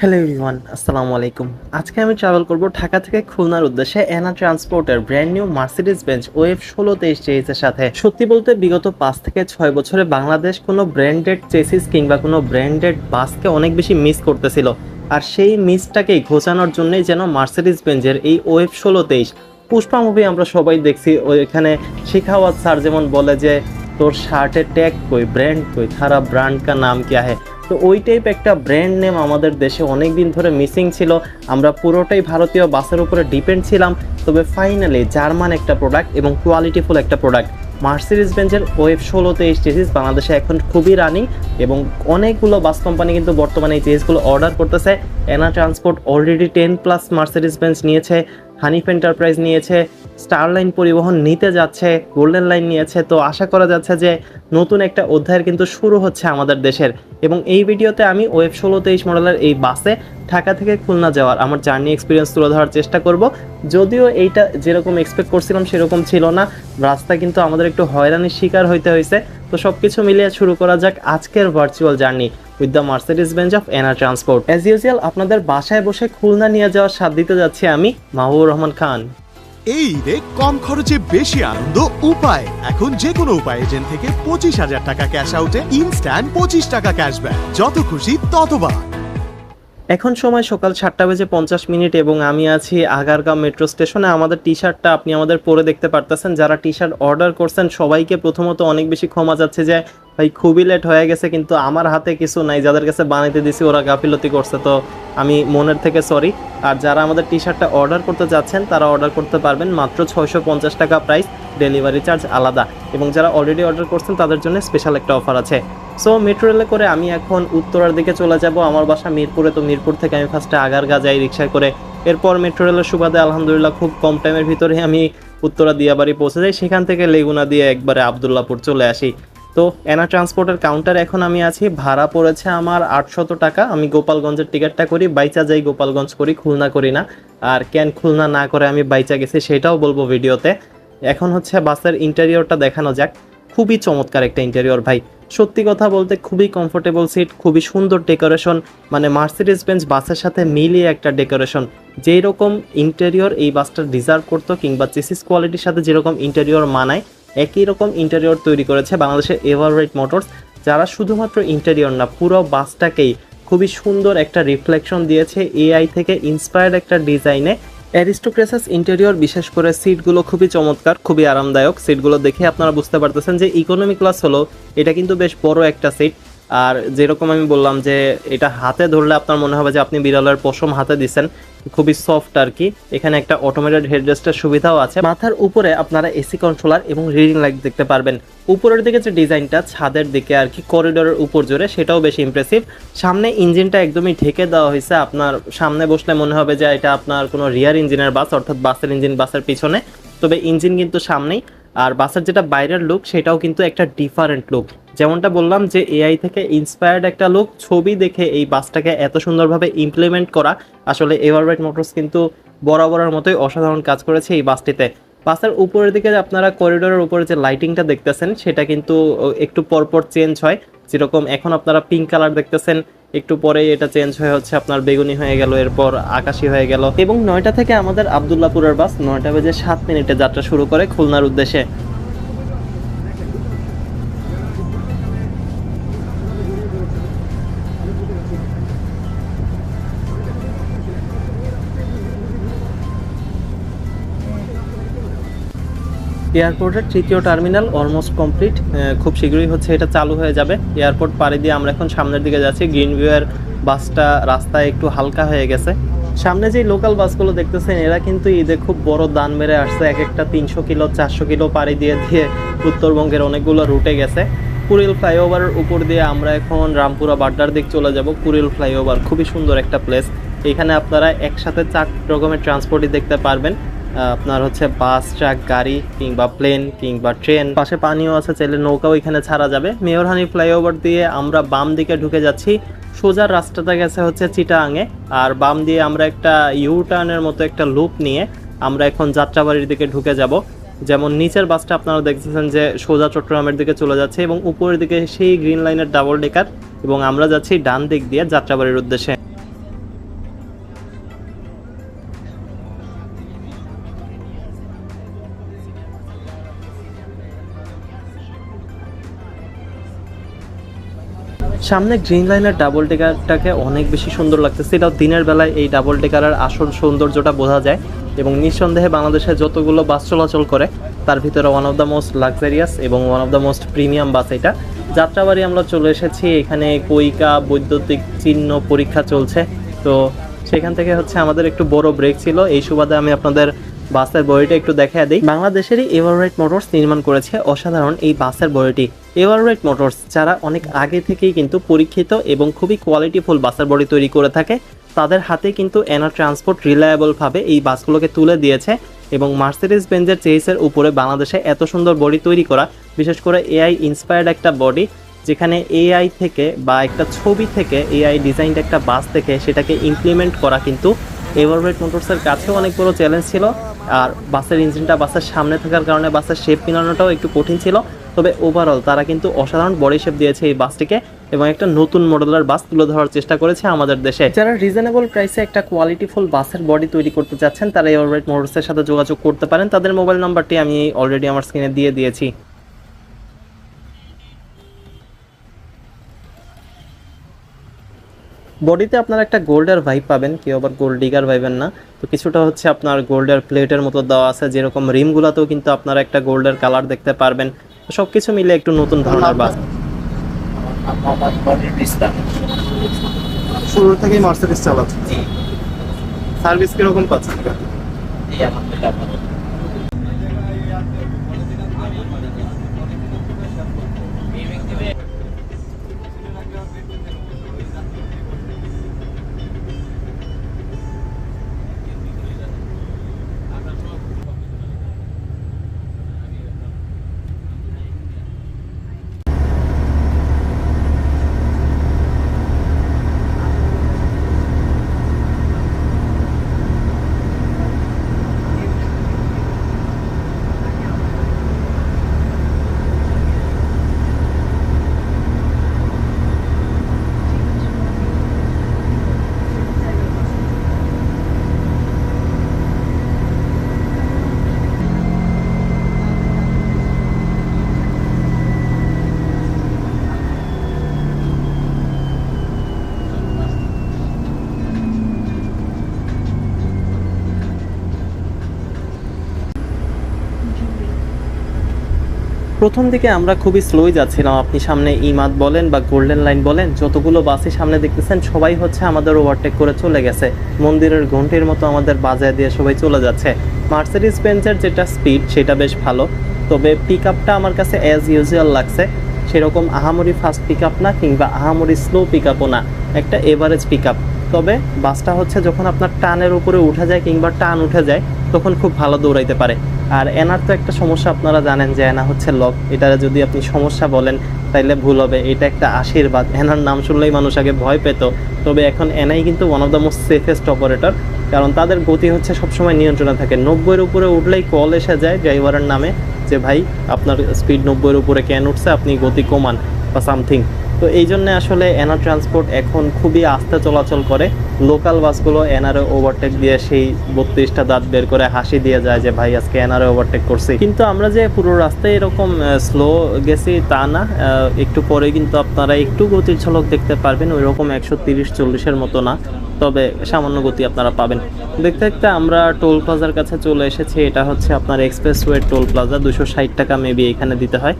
Hello everyone, আসসালামু আলাইকুম। আজকে আমি ট্রাভেল করব ঢাকা থেকে খুলনার উদ্দেশ্যে এনা ট্রান্সপোর্টের brand new Mercedes Benz OF 1623 চেসিসের সাথে। সত্যি বলতে বিগত 5 থেকে 6 বছরে বাংলাদেশ কোনো ব্র্যান্ডেড চেসিস কিংবা কোনো ব্র্যান্ডেড বাসকে অনেক বেশি মিস করতেছিল, আর সেই মিসটাকেই ঘোচানোর জন্যই যেন মার্সিডিজ বেঞ্চের এই ওএফ 1623 পুষ্পা মুভি আমরা সবাই দেখছি। ওইখানে শিখাওয়াত স্যার যেমন বলে যে তোর শার্টের ট্যাগ কই, ব্র্যান্ড কই, থারা ব্র্যান্ড কা নাম কিয়া হ্যায়। তো ওই টাইপ একটা ব্র্যান্ড নেম আমাদের দেশে অনেক দিন ধরে মিসিং ছিল। আমরা পুরোটাই ভারতীয় বাসের উপরে ডিপেন্ড ছিলাম। তবে ফাইনালি জার্মান একটা প্রোডাক্ট এবং কোয়ালিটিফুল একটা প্রোডাক্ট মার্সিডিজ বেঞ্চের ওএফ 1623 চেসিস বাংলাদেশে এখন খুবই রানিং, এবং অনেকগুলো বাস কোম্পানি কিন্তু বর্তমানে এই চেসিসগুলো অর্ডার করতেছে। এনা ট্রান্সপোর্ট অলরেডি 10+ মার্সিডিজ বেঞ্চ নিয়েছে, হানিফ এন্টারপ্রাইজ নিয়েছে, স্টার লাইন পরিবহন নিতে যাচ্ছে, গোল্ডেন লাইন নিয়েছে। তো আশা করা যাচ্ছে যে নতুন একটা অধ্যায়ের কিন্তু শুরু হচ্ছে আমাদের দেশের। এবং এই ভিডিওতে আমি ওএফ 1623 মডেলের এই বাসে ঢাকা থেকে খুলনা যাওয়ার আমার জার্নি এক্সপিরিয়েন্স তুলে ধরার চেষ্টা করব। যদিও এইটা যেরকম এক্সপেক্ট করছিলাম সেরকম ছিল না, রাস্তা কিন্তু আমাদের একটু হয়রানির শিকার হইতে হয়েছে। তো সব কিছু মিলিয়ে শুরু করা যাক আজকের virtual journey with the Mercedes Benz of Ena Transport. As usual আপনাদের বাসায় বসে খুলনা নিয়ে যাওয়ার স্বাদ দিতে যাচ্ছি আমি, মাহবুবুর রহমান খান। এই ঈদে কম খরচে বেশি আনন্দ উপায়। এখন যে কোনো উপায় এজেন্ট থেকে 25,000 টাকা ক্যাশ আউটে ইনস্ট্যান্ট 25 টাকা ক্যাশব্যাক, যত খুশি ততবার। এখন সময় সকাল 7:50 এবং আমি আছি আগারগাঁও মেট্রো স্টেশনে। আমাদের টি শার্টটা আপনি আমাদের পরে দেখতে পারতেছেন। যারা টি শার্ট অর্ডার করছেন সবাইকে প্রথমত অনেক বেশি ক্ষমা যাচ্ছে যে ভাই খুবই লেট হয়ে গেছে, কিন্তু আমার হাতে কিছু নাই, যাদের কাছে বানাইতে দিছি ওরা গাফিলতি করছে, তো আমি মনের থেকে সরি। আর যারা আমাদের টি শার্টটা অর্ডার করতে যাচ্ছেন তারা অর্ডার করতে পারবেন মাত্র 650 টাকা প্রাইস, ডেলিভারি চার্জ আলাদা। এবং যারা অলরেডি অর্ডার করছেন তাদের জন্য স্পেশাল একটা অফার আছে। সো মেট্রো রেলে করে আমি এখন উত্তরার দিকে চলে যাব। আমার বাসা মিরপুরে, তো মিরপুর থেকে আমি ফার্স্টে আগারগাঁ যাই রিক্সায় করে। এরপর মেট্রো রেলের সুবাদে আলহামদুলিল্লাহ খুব কম টাইমের ভিতরে আমি উত্তরা দিয়াবাড়ি পৌঁছে যাই। সেখান থেকে লেগুনা দিয়ে একবারে আবদুল্লাপুর চলে আসি। তো এনা ট্রান্সপোর্টের কাউন্টারে এখন আমি আছি। ভাড়া পড়েছে আমার 800 টাকা। আমি গোপালগঞ্জের টিকিটটা করি, বাইচা যাই গোপালগঞ্জ করি, খুলনা করি না। আর কেন খুলনা না করে আমি বাইচা গেছি সেটাও বলবো ভিডিওতে। এখন হচ্ছে বাসের ইন্টেরিয়রটা দেখানো যাক। খুবই চমৎকার একটা ইন্টেরিয়র ভাই, সত্যি কথা বলতে খুবই কমফোর্টেবল সিট, খুবই সুন্দর ডেকোরেশন, মানে মার্সিডিজ বেঞ্চ বাসের সাথে মিলিয়ে একটা ডেকোরেশন। যেই রকম ইন্টেরিয়র এই বাসটা ডিজার্ভ করতো, কিংবা চেসিস কোয়ালিটির সাথে যেরকম ইন্টেরিয়র মানায়, একই রকম ইন্টেরিয়র তৈরি করেছে বাংলাদেশের এভাররাইট মোটরস, যারা শুধুমাত্র ইন্টেরিয়র না পুরো বাসটাকেই খুবই সুন্দর একটা রিফ্লেকশন দিয়েছে এআই থেকে ইন্সপায়ার্ড একটা ডিজাইনে। অ্যারিস্টোক্রেসাস ইন্টেরিয়র, বিশেষ করে সিটগুলো খুবই চমৎকার, খুবই আরামদায়ক। সিটগুলো দেখে আপনারা বুঝতে পারতেছেন যে ইকোনমি ক্লাস হলো, এটা কিন্তু বেশ বড় একটা সিট। আর যেরকম আমি বললাম যে এটা হাতে ধরলে আপনার মনে হবে যে আপনি বিড়ালের পশম হাতে দিচ্ছেন, খুবই সফট আর কি। এখানে একটা অটোমেটেড হেডরেস্টের সুবিধাও আছে। মাথার উপরে আপনারা এসি কন্ট্রোলার এবং রিডিং লাইট দেখতে পারবেন। উপরের দিকে যে ডিজাইনটা ছাদের দিকে আর কি, করিডোরের উপর জুড়ে, সেটাও বেশ ইমপ্রেসিভ। সামনে ইঞ্জিনটা একদমই ঢেকে দেওয়া হয়েছে, আপনার সামনে বসলে মনে হবে যে এটা আপনার কোনো রিয়ার ইঞ্জিনের বাস, অর্থাৎ বাসের ইঞ্জিন বাসের পিছনে, তবে ইঞ্জিন কিন্তু সামনেই। আর বাসের যেটা বাইরের লুক সেটাও কিন্তু একটা ডিফারেন্ট লুক, যেমনটা বললাম যে এআই থেকে ইন্সপায়ার্ড একটা লুক। ছবি দেখে এই বাসটাকে এত সুন্দরভাবে ইমপ্লিমেন্ট করা, আসলে এভাররাইট মোটরস কিন্তু বরাবরের মতোই অসাধারণ কাজ করেছে এই বাসটিতে। বাসের উপরের দিকে আপনারা করিডোরের উপরে যে লাইটিংটা দেখতেছেন সেটা কিন্তু একটু পরপর চেঞ্জ হয়। যেরকম এখন আপনারা পিঙ্ক কালার দেখতেছেন, একটু পরে এটা চেঞ্জ হয়ে হচ্ছে আপনার বেগুনি হয়ে গেল, এরপর আকাশি হয়ে গেল। এবং 9টা থেকে আমাদের আবদুল্লাপুরের বাস 9:07 যাত্রা শুরু করে খুলনার উদ্দেশ্যে। এয়ারপোর্টের তৃতীয় টার্মিনাল অলমোস্ট কমপ্লিট, খুব শীঘ্রই হচ্ছে এটা চালু হয়ে যাবে। এয়ারপোর্ট পাড়ি দিয়ে আমরা এখন সামনের দিকে যাচ্ছি। গ্রিন ভিউয়ের বাসটা রাস্তায় একটু হালকা হয়ে গেছে। সামনে যে লোকাল বাসগুলো দেখতেছেন এরা কিন্তু ঈদে খুব বড় দান মেরে আসছে, এক একটা 300 কিলো 400 কিলো পাড়ি দিয়ে দিয়ে উত্তরবঙ্গের অনেকগুলো রুটে গেছে। কুড়িল ফ্লাইওভারের উপর দিয়ে আমরা এখন রামপুরা বাড্ডার দিক চলে যাব। কুড়িল ফ্লাইওভার খুবই সুন্দর একটা প্লেস, এখানে আপনারা একসাথে 4 রকমের ট্রান্সপোর্টই দেখতে পারবেন। আপনার হচ্ছে বাস, ট্রাক, গাড়ি কিংবা প্লেন কিংবা ট্রেন, পাশে পানিও আছে, চাইলে নৌকাও এখানে ছাড়া যাবে। মেয়রহানি ফ্লাইওভার দিয়ে আমরা বাম দিকে ঢুকে যাচ্ছি। সোজা রাস্তাটা গেছে হচ্ছে চিটাগাঙে, আর বাম দিয়ে আমরা একটা ইউ টার্নের মতো একটা লুপ নিয়ে আমরা এখন যাত্রাবাড়ির দিকে ঢুকে যাব। যেমন নিচের বাসটা আপনারা দেখতেছেন যে সোজা চট্টগ্রামের দিকে চলে যাচ্ছে, এবং উপরের দিকে সেই গ্রিন লাইনের ডাবল ডেকার, এবং আমরা যাচ্ছি ডান দিক দিয়ে যাত্রাবাড়ির উদ্দেশ্যে। সামনে গ্রিন লাইনের ডাবল ডেকারটাকে অনেক বেশি সুন্দর লাগতেছে, এটাও দিনের বেলায় এই ডাবল ডেকারের আসল সৌন্দর্যটা বোঝা যায়। এবং নিঃসন্দেহে বাংলাদেশে যতগুলো বাস চলাচল করে তার ভিতরে one of the most luxurious এবং one of the most premium bus এটা। যাত্রাবাড়ি আমরা চলে এসেছি, এখানে কৈকা বৈদ্যুতিক চিহ্ন পরীক্ষা চলছে, তো সেখান থেকে হচ্ছে আমাদের একটু বড় ব্রেক ছিল, এই সুবাদে আমি আপনাদের বাসের বডিটা একটু দেখা দিই। বাংলাদেশেরই এভাররাইট মোটরস নির্মাণ করেছে অসাধারণ এই বাসের বডিটি। এভাররাইট মোটরস যারা অনেক আগে থেকেই কিন্তু পরীক্ষিত এবং খুবই কোয়ালিটিফুল বাসের বডি তৈরি করে থাকে, তাদের হাতে কিন্তু এনার ট্রান্সপোর্ট রিলায়েবলভাবে এই বাসগুলোকে তুলে দিয়েছে। এবং মার্সিডিজ বেঞ্জের চেইসের উপরে বাংলাদেশে এত সুন্দর বডি তৈরি করা, বিশেষ করে এআই ইন্সপায়ার্ড একটা বডি, যেখানে এআই থেকে বা একটা ছবি থেকে এআই ডিজাইনড একটা বাস থেকে সেটাকে ইমপ্লিমেন্ট করা কিন্তু এভাররাইট মোটরসের কাছেও অনেক বড় চ্যালেঞ্জ ছিল। আর বাসের ইঞ্জিনটা বাসের সামনে থাকার কারণে বাসের শেপ মিলানোটাও একটু কঠিন ছিল, তবে ওভারঅল তারা কিন্তু অসাধারণ বডি শেপ দিয়েছে এই বাসটিকে এবং একটা নতুন মডেলের বাস তুলে ধরার চেষ্টা করেছে আমাদের দেশে। যারা রিজনেবল প্রাইসে একটা কোয়ালিটিফুল বাসের বডি তৈরি করতে চাচ্ছেন তারা এভাররাইট মোটরসের সাথে যোগাযোগ করতে পারেন, তাদের মোবাইল নাম্বারটি আমি অলরেডি আমার স্ক্রিনে দিয়ে দিয়েছি। বডিতে আপনারা একটা গোল্ডের ভাইব পাবেন, কেউ আবার গোল্ড ডিগার ভাইবেন না, তো কিছুটা হচ্ছে আপনার গোল্ডের প্লেটের মতো দেওয়া আছে, যেরকম রিমগুলোতেও কিন্তু আপনারা একটা গোল্ডের কালার দেখতে পারবেন। তো সব কিছু মিলে একটু নতুন ধরনের বাস। শুরু থেকেই মার্সিডিজ চালাচ্ছে। সার্ভিস কিরকম পাচ্ছেন? প্রথম দিকে আমরা খুবই স্লোই যাচ্ছিলাম, আপনি সামনে ইমাদ বলেন বা গোল্ডেন লাইন বলেন, যতগুলো বাসই সামনে দেখতেছেন সবাই হচ্ছে আমাদের ওভারটেক করে চলে গেছে, মন্দিরের ঘন্টির মতো আমাদের বাজায় দিয়ে সবাই চলে যাচ্ছে। মার্সিডিজ বেঞ্জের যেটা স্পিড সেটা বেশ ভালো, তবে পিক আপটা আমার কাছে অ্যাজ ইউজুয়াল লাগছে, সেরকম আহামরি ফাস্ট পিক আপ না কিংবা আহামরি স্লো পিক আপও না, একটা এভারেজ পিক আপ। তবে বাসটা হচ্ছে যখন আপনার টানের উপরে উঠে যায় কিংবা টান উঠে যায় তখন খুব ভালো দৌড়াইতে পারে। আর এনার তো একটা সমস্যা আপনারা জানেন যে এনা হচ্ছে লক, এটা যদি আপনি সমস্যা বলেন তাইলে ভুল হবে, এটা একটা আশীর্বাদ। এনার নাম শুনলেই মানুষ আগে ভয় পেত, তবে এখন এনাই কিন্তু one of the most safest operator, কারণ তাদের গতি হচ্ছে সবসময় নিয়ন্ত্রণে থাকে। 90-এর উপরে উঠলেই কল এসে যায় ড্রাইভারের নামে যে ভাই আপনার স্পিড 90-এর উপরে কেন উঠছে, আপনি গতি কমান বা সামথিং। তো এই জন্যে আসলে এনার ট্রান্সপোর্ট এখন খুবই আস্তে চলাচল করে। লোকাল বাসগুলো এনারে ওভারটেক দিয়ে সেই 32টা দাঁত বের করে হাসি দিয়ে যায় যে ভাই আজকে এনারে ওভারটেক করছি। কিন্তু আমরা যে পুরো রাস্তায় এরকম স্লো গেছি তা না, একটু পরে কিন্তু আপনারা একটু গতির ঝলক দেখতে পারবেন, ওই রকম 130-40-এর মতো না, তবে সামান্য গতি আপনারা পাবেন। দেখতে দেখতে আমরা টোল প্লাজার কাছে চলে এসেছি, এটা হচ্ছে আপনার এক্সপ্রেসওয়ে টোল প্লাজা, 260 টাকা মেবি এখানে দিতে হয়।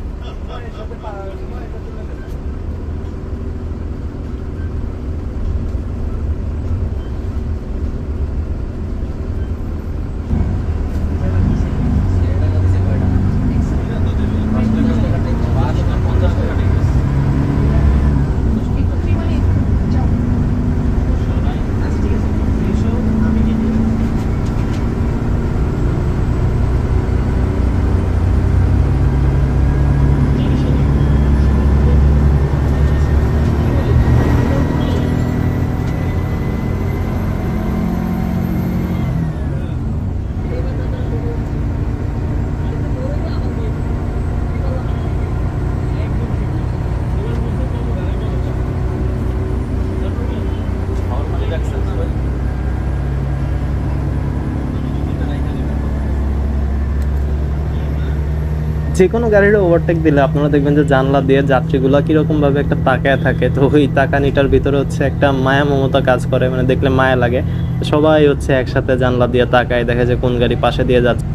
যে কোনো গাড়ির ওভারটেক দিলে আপনারা দেখবেন যে জানলা দিয়ে যাত্রীগুলো কিরকম ভাবে একটা তাকায় থাকে, তো ওই তাকানিটার ভিতরে হচ্ছে একটা মায়া মমতা কাজ করে, মানে দেখলে মায়া লাগে। সবাই হচ্ছে একসাথে জানলা দিয়ে তাকায়, দেখে যে কোন গাড়ি পাশে দিয়ে যাচ্ছে।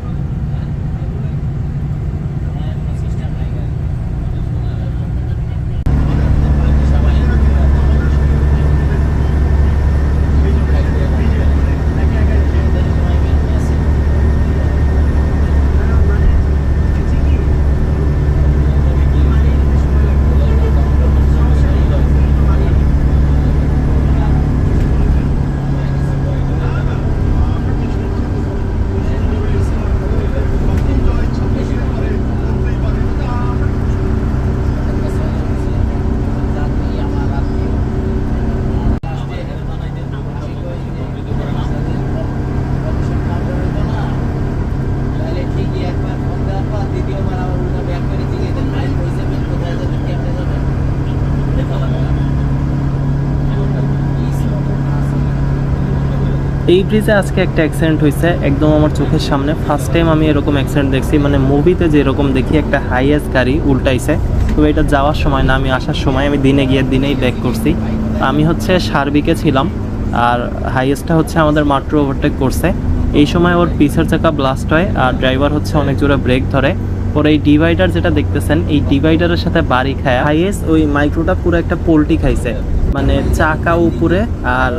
এই ব্রিজে আজকে একটা অ্যাক্সিডেন্ট হয়েছে একদম আমার চোখের সামনে। ফার্স্ট টাইম আমি এরকম অ্যাক্সিডেন্ট দেখছি, মানে মুভিতে যেরকম দেখি একটা হাইয়েস্ট গাড়ি উল্টাইছে। তো এটা যাওয়ার সময় না, আমি আসার সময়, আমি দিনে গিয়ে দিনেই ব্যাক করছি। আমি হচ্ছে সার্বিকে ছিলাম, আর হাইয়েস্টটা হচ্ছে আমাদের মাত্র ওভারটেক করছে। এই সময় ওর পিছের চাকা ব্লাস্ট হয়, আর ড্রাইভার হচ্ছে অনেক জোরে ব্রেক ধরে। ওর এই ডিভাইডার যেটা দেখতেছেন, এই ডিভাইডারের সাথে বাড়ি খায়। হাইয়েস্ট ওই মাইক্রোটা পুরো একটা পোল্টি খাইছে, মানে চাকা উপরে আর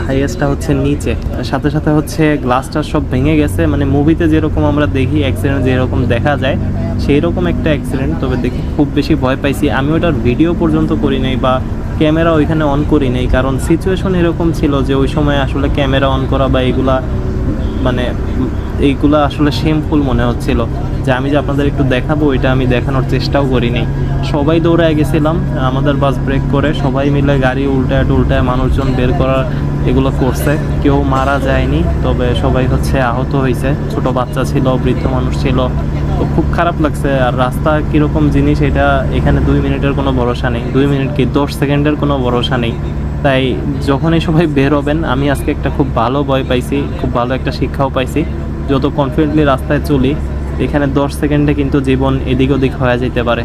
হাইয়েস্টটা হচ্ছে নিচে। সাথে সাথে হচ্ছে গ্লাসটা সব ভেঙে গেছে, মানে মুভিতে যেরকম আমরা দেখি অ্যাক্সিডেন্ট যেরকম দেখা যায় সেই রকম একটা অ্যাক্সিডেন্ট। তবে দেখি খুব বেশি ভয় পাইছি। আমি ওটার ভিডিও পর্যন্ত করি নাই বা ক্যামেরা ওইখানে অন করি নাই, কারণ সিচুয়েশন এরকম ছিল যে ওই সময় আসলে ক্যামেরা অন করা বা এইগুলা মানে এইগুলা আসলে শেমফুল মনে হচ্ছিল, যে আমি যে আপনাদের একটু দেখাবো এটা আমি দেখানোর চেষ্টাও করিনি। সবাই দৌড়ায় গেছিলাম, আমাদের বাস ব্রেক করে সবাই মিলে গাড়ি উল্টায় টুল্টায় মানুষজন বের করার এগুলো করছে। কেউ মারা যায়নি, তবে সবাই হচ্ছে আহত হয়েছে। ছোট বাচ্চা ছিল, বৃদ্ধ মানুষ ছিল, তো খুব খারাপ লাগছে। আর রাস্তা কীরকম জিনিস এটা, এখানে 2 মিনিটের কোনো ভরসা নেই, 2 মিনিট কি 10 সেকেন্ডের কোনো ভরসা নেই। তাই যখনই সবাই বের হবেন, আমি আজকে একটা খুব ভালো ভয় পাইছি, খুব ভালো একটা শিক্ষাও পাইছি। যত কনফিডেন্টলি রাস্তায় চলি, এখানে 10 সেকেন্ডে কিন্তু জীবন এদিক ওদিক হয়ে যেতে পারে।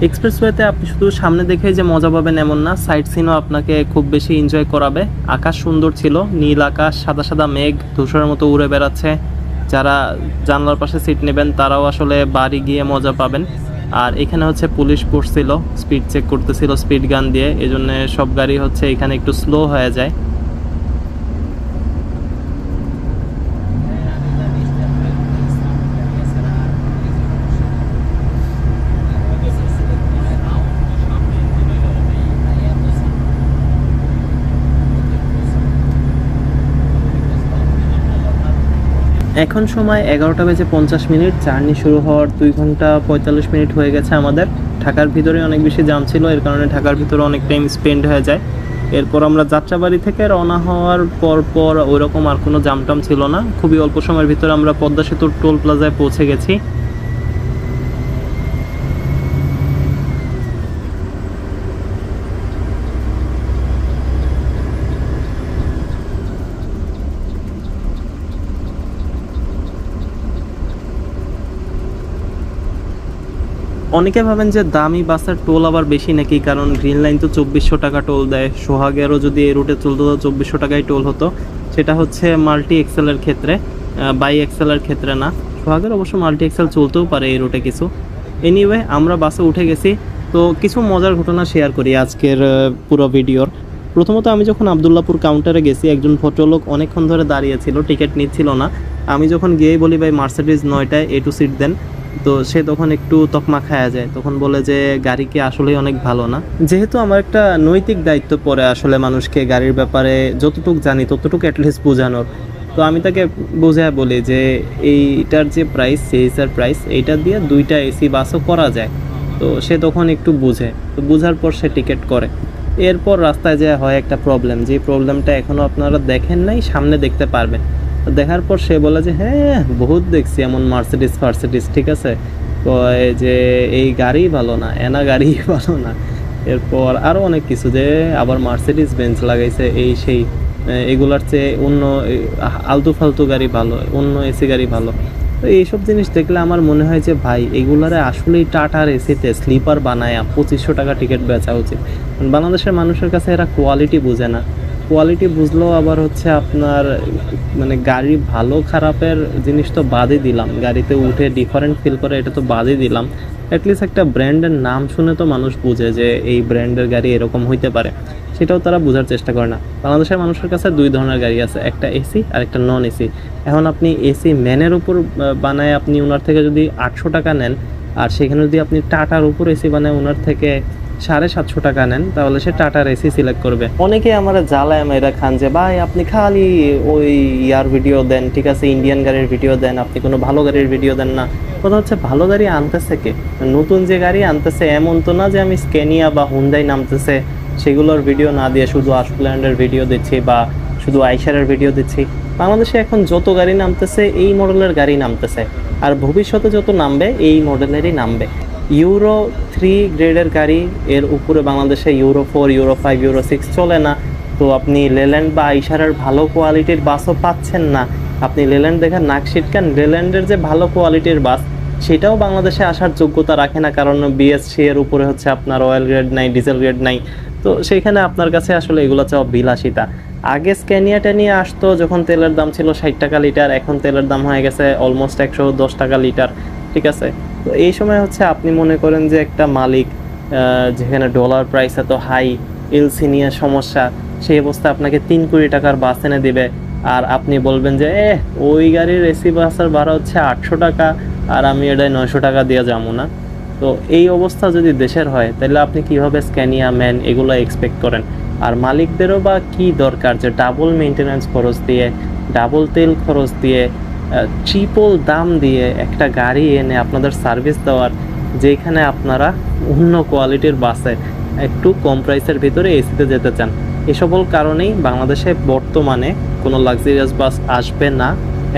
এক্সপ্রেসওয়েতে আপনি শুধু সামনে দেখে যে মজা পাবেন এমন না, সাইট সিনও আপনাকে খুব বেশি এনজয় করাবে। আকাশ সুন্দর ছিল, নীল আকাশ, সাদা সাদা মেঘ ধূসরের মতো উড়ে বেড়াচ্ছে। যারা জানলার পাশে সিট নেবেন তারাও আসলে বাড়ি গিয়ে মজা পাবেন। আর এখানে হচ্ছে পুলিশ পড়ছিল, স্পিড চেক করতেছিল স্পিড গান দিয়ে, এজন্য সব গাড়ি হচ্ছে এখানে একটু স্লো হয়ে যায়। এখন সময় 11:50। জার্নি শুরু হওয়ার 2 ঘন্টা 45 মিনিট হয়ে গেছে আমাদের। ঢাকার ভিতরে অনেক বেশি জ্যাম ছিল, এর কারণে ঢাকার ভিতরে অনেক টাইম স্পেন্ড হয়ে যায়। এরপর আমরা যাত্রাবাড়ি থেকে রওনা হওয়ার পর ওইরকম আর কোনো জামটাম ছিল না। খুবই অল্প সময়ের ভিতরে আমরা পদ্মা সেতুর টোল প্লাজায় পৌঁছে গেছি। অনেকে ভাবেন যে দামি বাসের টোল আবার বেশি নাকি, কারণ গ্রিন লাইন তো 2400 টাকা টোল দেয়। সোহাগেরও যদি এই রুটে চলতো তো 2400 টাকায় টোল হতো। সেটা হচ্ছে মাল্টি এক্সেলের ক্ষেত্রে, বাই এক্সেলের ক্ষেত্রে না। সোহাগের অবশ্য মাল্টি এক্সেল চলতেও পারে এই রুটে কিছু। এনিওয়ে আমরা বাসে উঠে গেছি। তো কিছু মজার ঘটনা শেয়ার করি আজকের পুরো ভিডিওর। প্রথমত আমি যখন আবদুল্লাপুর কাউন্টারে গেছি, একজন ভদ্রলোক অনেকক্ষণ ধরে দাঁড়িয়েছিল, টিকিট নিচ্ছিল না। আমি যখন গিয়ে বলি ভাই মার্সিডিজ 9টায় A2 সিট দেন, তো সে তখন একটু তকমা খায়া যায়, তখন বলে যে গাড়ি কি আসলেই অনেক ভালো না। যেহেতু আমার একটা নৈতিক দায়িত্ব পড়ে আসলে মানুষকে গাড়ির ব্যাপারে যতটুকু জানি ততটুকু অ্যাটলিস্ট বোঝানোর, তো আমি তাকে বোঝায় বলি যে এইটার যে প্রাইস, সিএসআর প্রাইস, এইটা দিয়ে 2টা এসি বাসও করা যায়। তো সে তখন একটু বুঝে, তো বোঝার পর সে টিকিট করে। এরপর রাস্তায় যায় হয় একটা প্রবলেম, যে প্রবলেমটা এখনও আপনারা দেখেন নাই, সামনে দেখতে পারবেন। দেখার পর সে বলে যে হ্যাঁ বহুত দেখছি এমন মার্সিডিজ, ঠিক আছে, কয় যে এই গাড়ি ভালো না, এনা গাড়ি ভালো না। এরপর আরও অনেক কিছু, যে আবার মার্সিডিজ বেঞ্চ লাগাইছে এই সেই, এগুলার চেয়ে অন্য আলতু ফালতু গাড়ি ভালো, অন্য এসি গাড়ি ভালো। তো এইসব জিনিস দেখলে আমার মনে হয় যে ভাই এগুলারে আসলেই টাটার এসিতে স্লিপার বানায়া 2500 টাকা টিকিট বেচা উচিত। বাংলাদেশের মানুষের কাছে এরা কোয়ালিটি বুঝে না। কোয়ালিটি বুঝলেও আবার হচ্ছে আপনার মানে গাড়ি ভালো খারাপের জিনিস তো বাদই দিলাম, গাড়িতে উঠে ডিফারেন্ট ফিল করে এটা তো বাদই দিলাম, অ্যাটলিস্ট একটা ব্র্যান্ডের নাম শুনে তো মানুষ বুঝে যে এই ব্র্যান্ডের গাড়ি এরকম হইতে পারে, সেটাও তারা বোঝার চেষ্টা করে না। বাংলাদেশের মানুষের কাছে 2 ধরনের গাড়ি আছে, একটা এসি আর একটা নন এসি। এখন আপনি এসি ম্যানের উপর বানায় আপনি ওনার থেকে যদি 800 টাকা নেন, আর সেখানে যদি আপনি টাটার উপর এসি বানায় ওনার থেকে 750 টাকা নেন, তাহলে সে টাটার এসি সিলেক্ট করবে। অনেকে আমার জ্বালায় মেয়েরা খান যে ভাই আপনি খালি ওই ইয়ার ভিডিও দেন, ঠিক আছে, ইন্ডিয়ান গাড়ির ভিডিও দেন, আপনি কোনো ভালো গাড়ির ভিডিও দেন না। কথা হচ্ছে ভালো গাড়ি আনতেছে কে? নতুন যে গাড়ি আনতেছে এমন তো না যে আমি স্ক্যানিয়া বা হুন্ডাই নামতেছে সেগুলোর ভিডিও না দিয়ে শুধু আশুল্যান্ডের ভিডিও দিচ্ছি বা শুধু আইশারের ভিডিও দিচ্ছি। বাংলাদেশে এখন যত গাড়ি নামতেছে এই মডেলের গাড়ি নামতেছে, আর ভবিষ্যতে যত নামবে এই মডেলেরই নামবে। ইউরো 3 গ্রেডের গাড়ি, এর উপরে বাংলাদেশে ইউরো 4, ইউরো 5, ইউরো 6 চলে না। তো আপনি লেল্যান্ড বা আইশারের ভালো কোয়ালিটির বাসও পাচ্ছেন না। আপনি লেল্যান্ড দেখেন নাক ছিটকান, লেল্যান্ডের যে ভালো কোয়ালিটির বাস সেটাও বাংলাদেশে আসার যোগ্যতা রাখে না, কারণ বিএসসি এর উপরে হচ্ছে আপনার অয়েল গ্রেড নাই, ডিজেল গ্রেড নাই। তো সেইখানে আপনার কাছে আসলে এগুলো চাও বিলাসিতা। আগে স্ক্যানিয়াটা নিয়ে আসতো যখন তেলের দাম ছিল 60 টাকা লিটার, এখন তেলের দাম হয়ে গেছে অলমোস্ট 110 টাকা লিটার, ঠিক আছে। তো এই সময় হচ্ছে আপনি মনে করেন যে একটা মালিক যেখানে ডলার প্রাইস এত হাই, এলসি নিয়ে সমস্যা, সেই অবস্থা আপনাকে 3 কোটি টাকার বাস এনে দিবে, আর আপনি বলবেন যে ওই গাড়ির এসি বাসের ভাড়া হচ্ছে 800 টাকা আর আমি এটাই 900 টাকা দিয়ে যাবো না। তো এই অবস্থা যদি দেশের হয় তাহলে আপনি কিভাবে স্ক্যানিয়া ম্যান এগুলো এক্সপেক্ট করেন? আর মালিকদেরও বা কি দরকার যে ডাবল মেনটেন্যান্স খরচ দিয়ে, ডাবল তেল খরচ দিয়ে, ট্রিপল দাম দিয়ে একটা গাড়ি এনে আপনাদের সার্ভিস দেওয়ার, যেখানে আপনারা অন্য কোয়ালিটির বাসে একটু কম প্রাইসের ভিতরে এসিতে যেতে চান। এ সকল কারণেই বাংলাদেশে বর্তমানে কোনো লাক্সারিয়াস বাস আসবে না।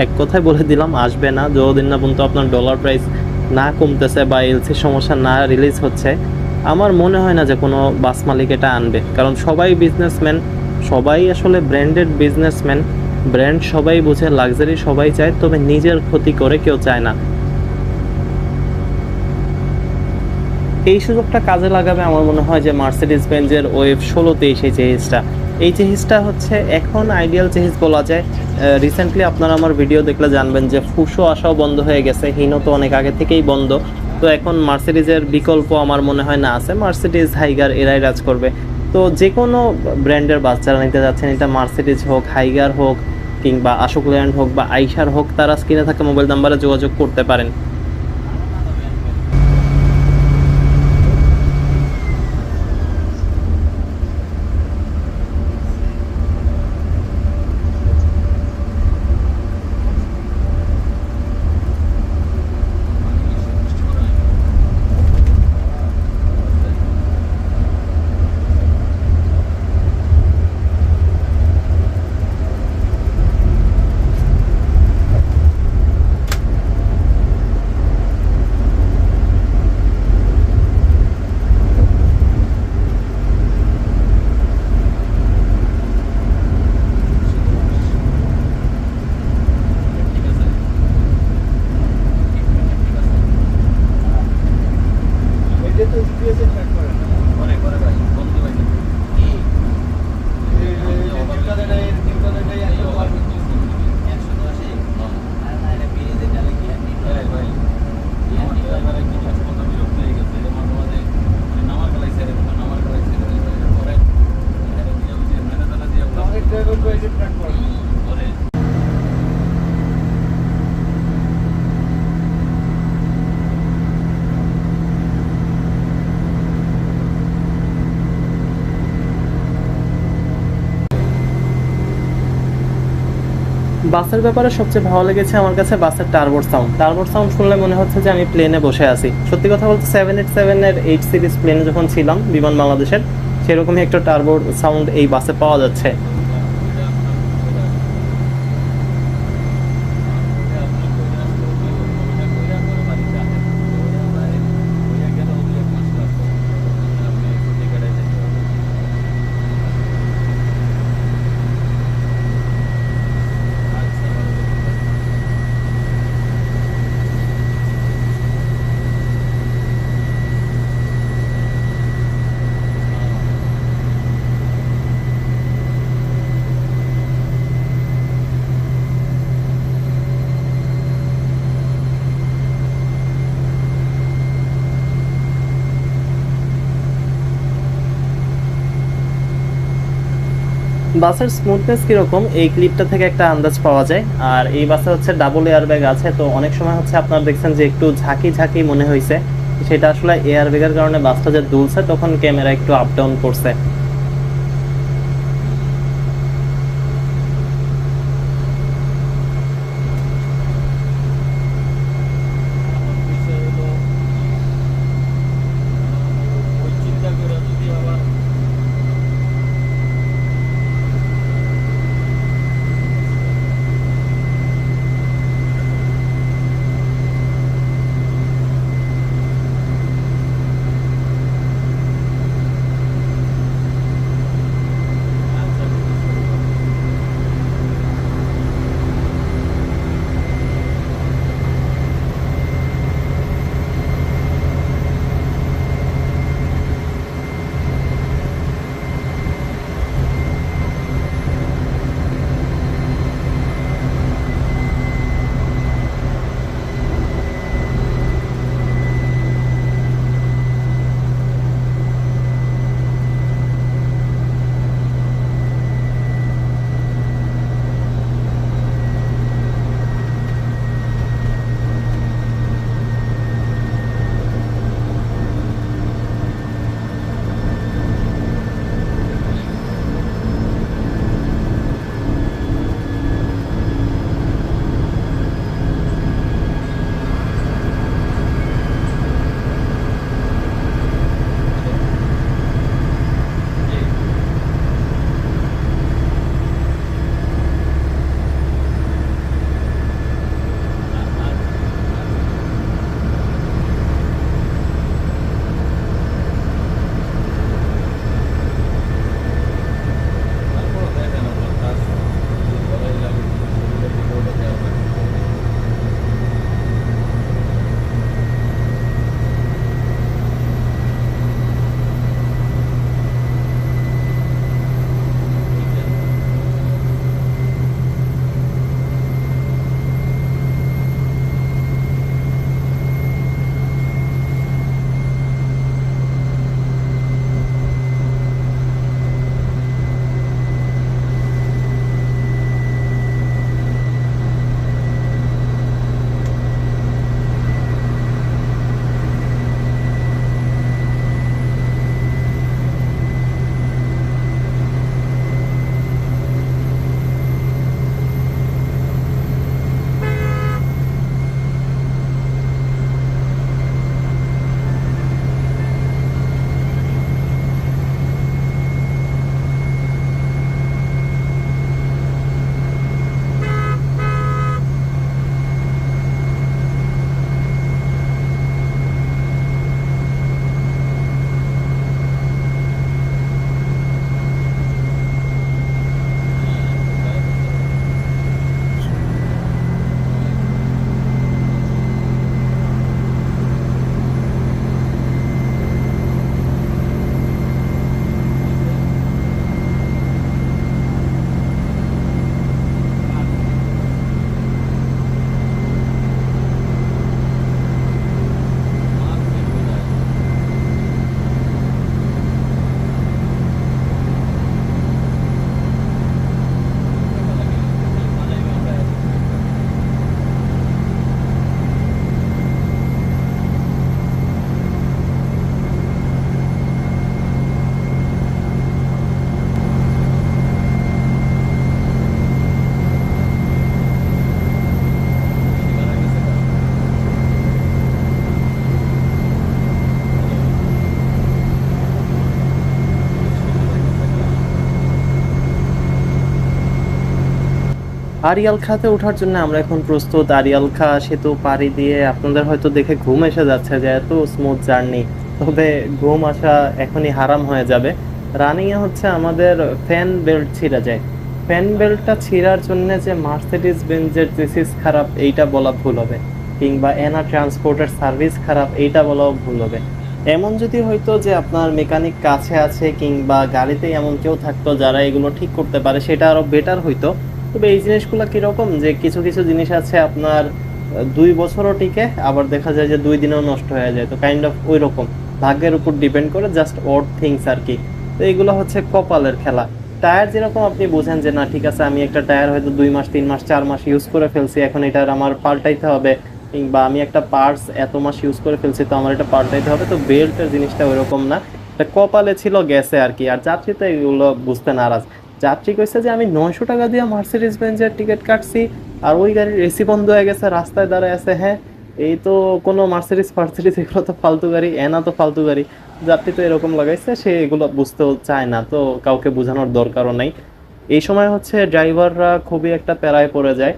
এক কথায় বলে দিলাম, আসবে না যতদিন না পর্যন্ত আপনার ডলার প্রাইস না কমতেছে বা এলসির সমস্যা না রিলিজ হচ্ছে। আমার মনে হয় না যে কোনো বাস মালিক এটা আনবে, কারণ সবাই বিজনেসম্যান, সবাই আসলে ব্র্যান্ডেড বিজনেসম্যান, ব্র্যান্ড সবাই বোঝে, লাক্সারি সবাই চায়, তবে নিজের ক্ষতি করে কেউ চায় না। এই সুযোগটা কাজে লাগাবে আমার মনে হয় যে মার্সিডিজ বেঞ্জের ওয়েভ 16-তে সেই চেহিজটা, এই চেহিজটা হচ্ছে এখন আইডিয়াল চেহিজ বলা যায়। রিসেন্টলি আপনারা আমার ভিডিও দেখলে জানবেন যে ফুসো আসাও বন্ধ হয়ে গেছে, হিনো তো অনেক আগে থেকেই বন্ধ। তো এখন মার্সিডিজের বিকল্প আমার মনে হয় না আছে, মার্সিডিজ হাইগার এরাই রাজ করবে। তো যে কোনো ব্র্যান্ডের বাস যারা নিতে যাচ্ছেন, এটা মার্সিডিজ হোক, হাইগার হোক, কিংবা আশোক ল্যান্ড হোক বা আইশার হোক, তারা স্ক্রিনে থাকা মোবাইল নাম্বারে যোগাযোগ করতে পারেন। বাসের ব্যাপারে সবচেয়ে ভালো লেগেছে আমার কাছে বাসের টার্বোর সাউন্ড শুনলে মনে হচ্ছে যে আমি প্লেনে বসে আছি। সত্যি কথা বলতে 787 এর 8 সিরিজ প্লেনে যখন ছিলাম বিমান বাংলাদেশের, সেরকমই একটা টার্বোর সাউন্ড এই বাসে পাওয়া যাচ্ছে। বাসের স্মুথনেস কিরকম এই ক্লিপটা থেকে একটা আন্দাজ পাওয়া যায়। আর এই বাসে হচ্ছে ডাবল এয়ার ব্যাগ আছে, তো অনেক সময় হচ্ছে আপনারা দেখছেন যে একটু ঝাঁকি ঝাঁকি মনে হয়েছে, সেটা আসলে এয়ার ব্যাগের কারণে বাসটা যে দুলছে তখন ক্যামেরা একটু আপ ডাউন করছে। আরিয়াল খাতে ওঠার জন্য আমরা এখন প্রস্তুত। আরিয়াল খা সেতু পাড়ি দিয়ে আপনাদের হয়তো দেখে ঘুম এসে যাচ্ছে যে এত স্মুথ জার্নি, তবে ঘুম আসা এখনই হারাম হয়ে যাবে। রানিংয়ে হচ্ছে আমাদের ফ্যান বেল্ট ছিঁড়ে যায়। ফ্যান বেল্টটা ছিঁড়ার জন্য যে মার্সিডিজ বেঞ্জের চেসিস খারাপ এইটা বলা ভুল হবে, কিংবা এনা ট্রান্সপোর্টের সার্ভিস খারাপ এইটা বলাও ভুল হবে। এমন যদি হয়তো যে আপনার মেকানিক কাছে আছে কিংবা গাড়িতে এমন কেউ থাকতো যারা এগুলো ঠিক করতে পারে, সেটা আরো বেটার হইতো। তবে এই জিনিসগুলো কিরকম যে কিছু কিছু জিনিস আছে আপনার 2 বছরও টিকে, আবার দেখা যায় যে 2 দিনেও নষ্ট হয়ে যায়। তো কাইন্ড অফ ওই রকম ভাগ্যের উপর ডিপেন্ড করে, জাস্ট অড থিংস আর কি। তো এগুলো হচ্ছে কপালের খেলা। টায়ার যেরকম আপনি বোঝেন যে না ঠিক আছে, আমি একটা টায়ার হয়তো 2 মাস 3 মাস 4 মাস ইউজ করে ফেলছি, এখন এটার আমার পাল্টাইতে হবে, কিংবা আমি একটা পার্টস এত মাস ইউজ করে ফেলছি তো আমার এটা পাল্টাইতে হবে। তো বেল্টের জিনিসটা ওইরকম না, এটা কপালে ছিল গেছে আর কি। আর যাত্রী তো এগুলো বুঝতে নারাজ। যাত্রী কইছে যে আমি 900 টাকা দিয়ে মার্সিডিজ বেঞ্জের টিকিট কাটছি আর ওই গাড়ির এসি বন্ধ হয়ে গেছে, রাস্তায় দাঁড়ায় আছে। হ্যাঁ, এই তো কোনো মার্সিডিজ ফার্সিডিজ এগুলো তো ফালতু গাড়ি, এনা তো ফালতু গাড়ি। যাত্রী তো এরকম লাগাইছে, সে এগুলো বুঝতেও চায় না, তো কাউকে বোঝানোর দরকারও নাই। এই সময় হচ্ছে ড্রাইভাররা খুবই একটা প্যারায় পড়ে যায়।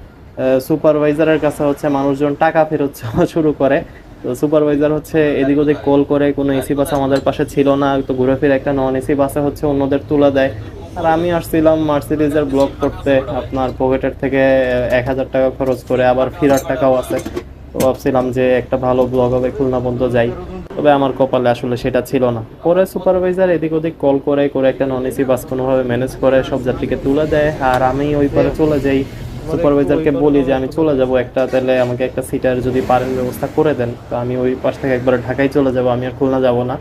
সুপারভাইজারের কাছে হচ্ছে মানুষজন টাকা ফেরত চাওয়া শুরু করে। তো সুপারভাইজার হচ্ছে এদিক ওদিক কল করে, কোনো এসি বাস আমাদের পাশে ছিল না, তো ঘুরে ফিরে একটা নন এসি বাসে হচ্ছে অন্যদের তুলে দেয়। আর আমি আসছিলাম মার্সিডিজের ব্লগ করতে, আপনার পকেটের থেকে 1000 টাকা খরচ করে, আবার ফেরার টাকাও আছে। তো ভাবছিলাম যে একটা ভালো ব্লগ হবে, খুলনা পর্যন্ত যাই, তবে আমার কপালে আসলে সেটা ছিল না। পরে সুপারভাইজার এদিক ওদিক কল করে করে একটা নন এসি বাস কোনোভাবে ম্যানেজ করে সব যাত্রীকে তুলে দেয়, আর আমি ওই পারে চলে যাই। সুপারভাইজারকে বলি যে আমি চলে যাব একটা, তাহলে আমাকে একটা সিটার যদি পারেন ব্যবস্থা করে দেন, তো আমি ওই পাশ থেকে একবার ঢাকায় চলে যাব, আমি আর খুলনা যাব না।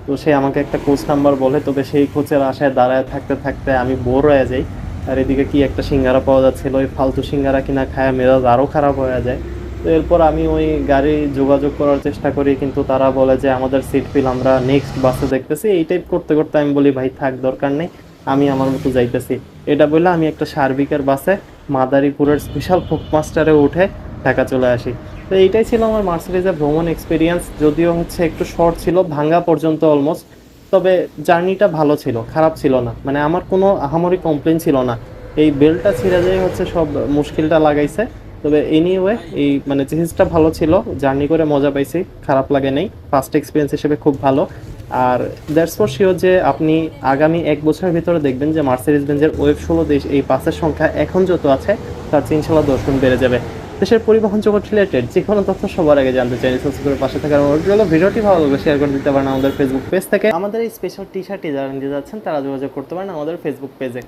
তো সে আমাকে একটা কোচ নাম্বার বলে, তবে সেই কোচের আশায় দাঁড়ায় থাকতে থাকতে আমি বোর হয়ে যাই। আর এদিকে কি একটা সিঙ্গারা পাওয়া যাচ্ছিল, ওই ফালতু সিঙ্গারা কিনা খায় মেজাজ আরও খারাপ হয়ে যায়। তো এরপর আমি ওই গাড়ি যোগাযোগ করার চেষ্টা করি, কিন্তু তারা বলে যে আমাদের সিট ফিল আমরা নেক্সট বাসে দেখতেছি। এই টাইপ করতে করতে আমি বলি ভাই থাক, দরকার নেই, আমি আমার মতো যাইতেছি। এটা বলে আমি একটা সার্বিকের বাসে মাদারীপুরের স্পেশাল ফোক মাস্টারে উঠে ঢাকা চলে আসি। তো এইটাই ছিল আমার মার্সিডিজের ভ্রমণ এক্সপিরিয়েন্স। যদিও হচ্ছে একটু শর্ট ছিল, ভাঙ্গা পর্যন্ত অলমোস্ট, তবে জার্নিটা ভালো ছিল, খারাপ ছিল না। মানে আমার কোনো আহামরি কমপ্লেন ছিল না। এই বেল্টটা ছিঁড়ে যায় হচ্ছে সব মুশকিলটা লাগাইছে। তবে এনিওয়ে এই মানে চেসিসটা ভালো ছিল, জার্নি করে মজা পাইছি, খারাপ লাগে নাই, ফার্স্ট এক্সপিরিয়েন্স হিসেবে খুব ভালো। আর দ্যাটস ফর শিওর যে আপনি আগামী 1 বছরের ভিতরে দেখবেন যে মার্সিডিজ বেঞ্জের ওয়েব 16 দেশ এই বাসের সংখ্যা এখন যত আছে তার চেয়ে ইনশাল্লাহ 10 গুণ বেড়ে যাবে। দেশের পরিবহন জগৎ রিলেটেড যে কোনো তথ্য সবার আগে জানতে চাইলে সাবস্ক্রাইব করে পাশে থাকার অনুরোধ রইল। ভিডিওটি ভালো লাগলে শেয়ার করে দিতে পারেন আমাদের ফেসবুক পেজ থেকে। আমাদের এই স্পেশাল টি শার্টটি যারা নিতে যাচ্ছেন তারা যোগাযোগ করতে পারেন আমাদের ফেসবুক পেজে।